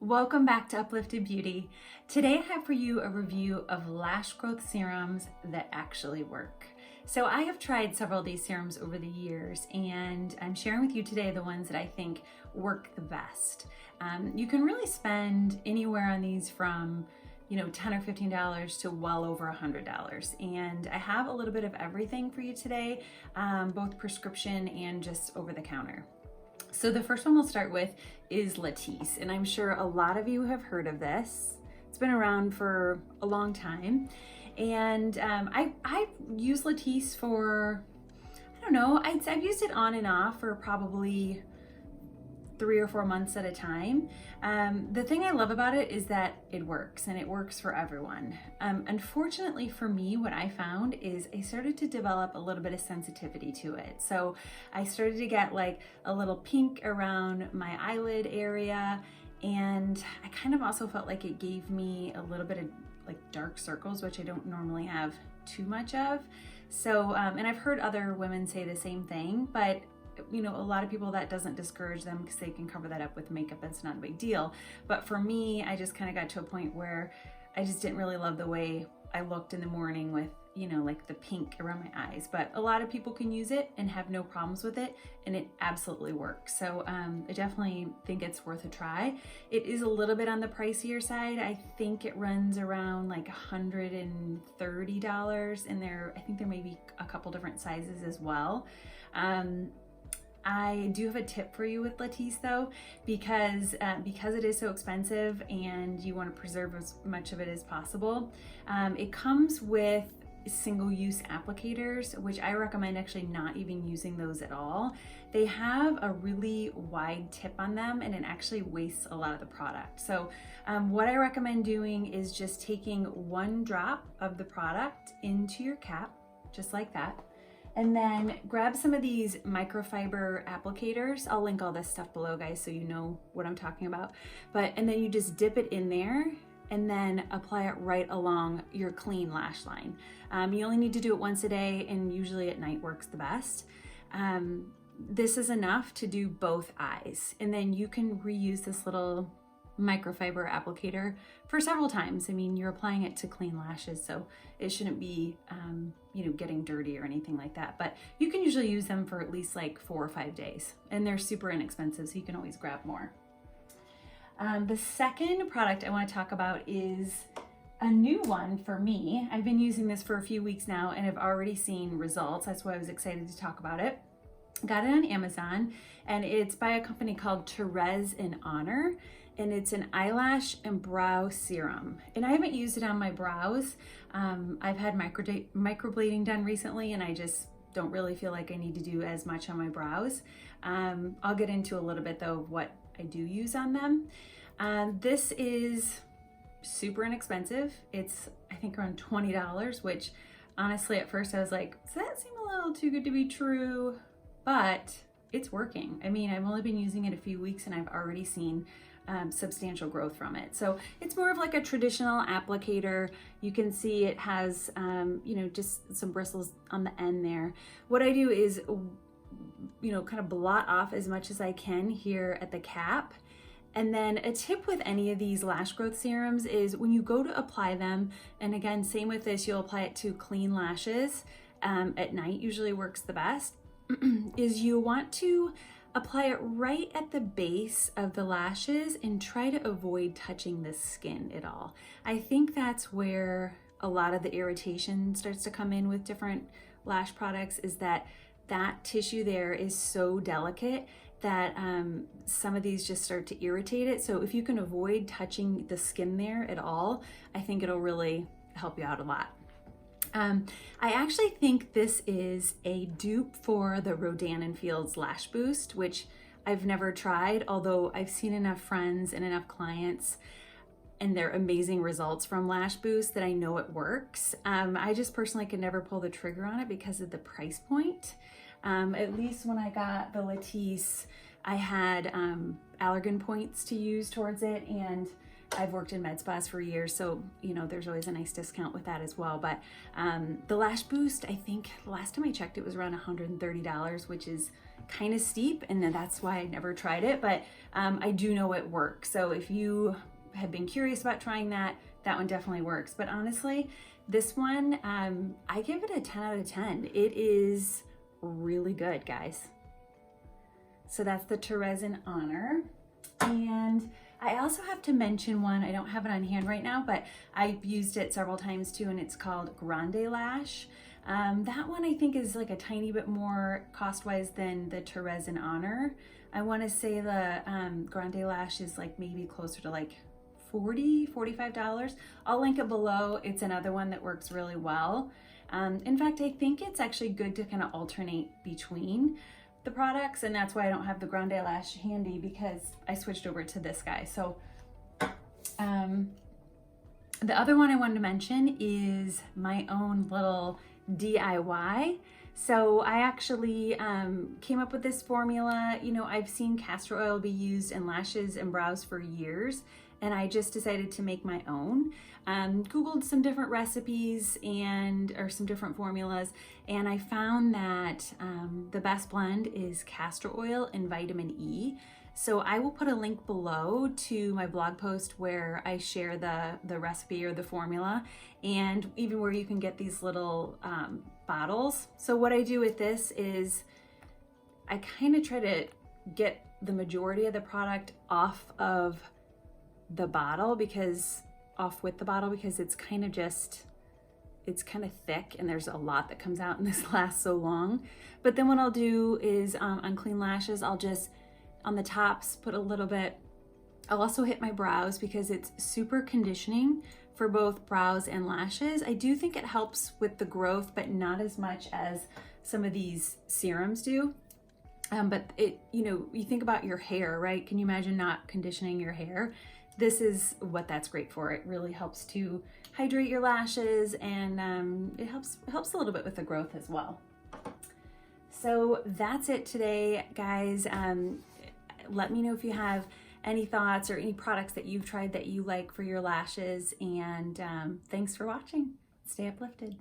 Welcome back to Uplifted Beauty. Today I have for you a review of lash growth serums that actually work. So I have tried several of these serums over the years, and I'm sharing with you today the ones that I think work the best. You can really spend anywhere on these from $10 or $15 to well over $100. And I have a little bit of everything for you today, both prescription and just over the counter. So the first one we'll start with is Latisse, and I'm sure a lot of you have heard of this. It's been around for a long time, and I use Latisse for, I don't know, I've used it on and off for probably 3 or 4 months at a time. The thing I love about it is that it works, and it works for everyone. Unfortunately for me, what I found is I started to develop a little bit of sensitivity to it. So I started to get like a little pink around my eyelid area, and I kind of also felt like it gave me a little bit of like dark circles, which I don't normally have too much of. So, and I've heard other women say the same thing, but a lot of people, that doesn't discourage them because they can cover that up with makeup. It's not a big deal. But for me, I just kind of got to a point where I just didn't really love the way I looked in the morning with, like the pink around my eyes. But a lot of people can use it and have no problems with it, and it absolutely works. So I definitely think it's worth a try. It is a little bit on the pricier side. I think it runs around like $130 in there. I think there may be a couple different sizes as well. I do have a tip for you with Latisse though, because it is so expensive and you want to preserve as much of it as possible. It comes with single-use applicators, which I recommend actually not even using those at all. They have a really wide tip on them, and it actually wastes a lot of the product. So what I recommend doing is just taking 1 drop of the product into your cap, just like that. And then grab some of these microfiber applicators. I'll link all this stuff below, guys, so you know what I'm talking about. And then you just dip it in there and then apply it right along your clean lash line. You only need to do it once a day, and usually at night works the best. This is enough to do both eyes. And then you can reuse this little microfiber applicator for several times. I mean, you're applying it to clean lashes, so it shouldn't be getting dirty or anything like that. But you can usually use them for at least like 4 or 5 days, and they're super inexpensive, so you can always grab more. The second product I want to talk about is a new one for me. I've been using this for a few weeks now and have already seen results. That's why I was excited to talk about it. Got it on Amazon, and it's by a company called Therese in Honor, and it's an eyelash and brow serum. And I haven't used it on my brows. I've had microblading done recently, and I just don't really feel like I need to do as much on my brows. I'll get into a little bit though of what I do use on them. This is super inexpensive. It's, I think, around $20, which honestly at first I was like, does that seem a little too good to be true? But it's working. I mean, I've only been using it a few weeks and I've already seen substantial growth from it. So it's more of like a traditional applicator. You can see it has, just some bristles on the end there. What I do is, kind of blot off as much as I can here at the cap. And then a tip with any of these lash growth serums is when you go to apply them, and again, same with this, you'll apply it to clean lashes at night, usually works the best, is you want to apply it right at the base of the lashes and try to avoid touching the skin at all. I think that's where a lot of the irritation starts to come in with different lash products, is that tissue there is so delicate that some of these just start to irritate it. So if you can avoid touching the skin there at all, I think it'll really help you out a lot. I actually think this is a dupe for the Rodan & Fields Lash Boost, which I've never tried, although I've seen enough friends and enough clients and their amazing results from Lash Boost that I know it works. I just personally could never pull the trigger on it because of the price point. At least when I got the Latisse, I had Allergan points to use towards it, and I've worked in med spas for years, so there's always a nice discount with that as well. But the Lash Boost, I think the last time I checked, it was around $130, which is kind of steep, and that's why I never tried it, but I do know it works. So if you have been curious about trying that one definitely works. But honestly, this one, I give it a 10 out of 10. It is really good, guys. So that's the Thérèse in Honor. And I also have to mention one, I don't have it on hand right now, but I've used it several times too, and it's called Grande Lash. That one I think is like a tiny bit more cost-wise than the Thérèse in Honor. I want to say the Grande Lash is like maybe closer to like $40, $45. I'll link it below. It's another one that works really well. In fact, I think it's actually good to kind of alternate between the products, and that's why I don't have the Grande Lash handy, because I switched over to this guy. So the other one I wanted to mention is my own little DIY. So I actually came up with this formula. You know, I've seen castor oil be used in lashes and brows for years, and I just decided to make my own. Googled some different recipes or some different formulas, and I found that the best blend is castor oil and vitamin E. So I will put a link below to my blog post where I share the recipe or the formula, and even where you can get these little bottles. So what I do with this is I kind of try to get the majority of the product off with the bottle, because it's kind of thick and there's a lot that comes out, and this lasts so long. But then what I'll do is on clean lashes, I'll just on the tops put a little bit. I'll also hit my brows because it's super conditioning for both brows and lashes. I do think it helps with the growth, but not as much as some of these serums do. But you think about your hair, right? Can you imagine not conditioning your hair? This is what that's great for. It really helps to hydrate your lashes, and it helps a little bit with the growth as well. So that's it today, guys. Let me know if you have any thoughts or any products that you've tried that you like for your lashes, and thanks for watching. Stay uplifted.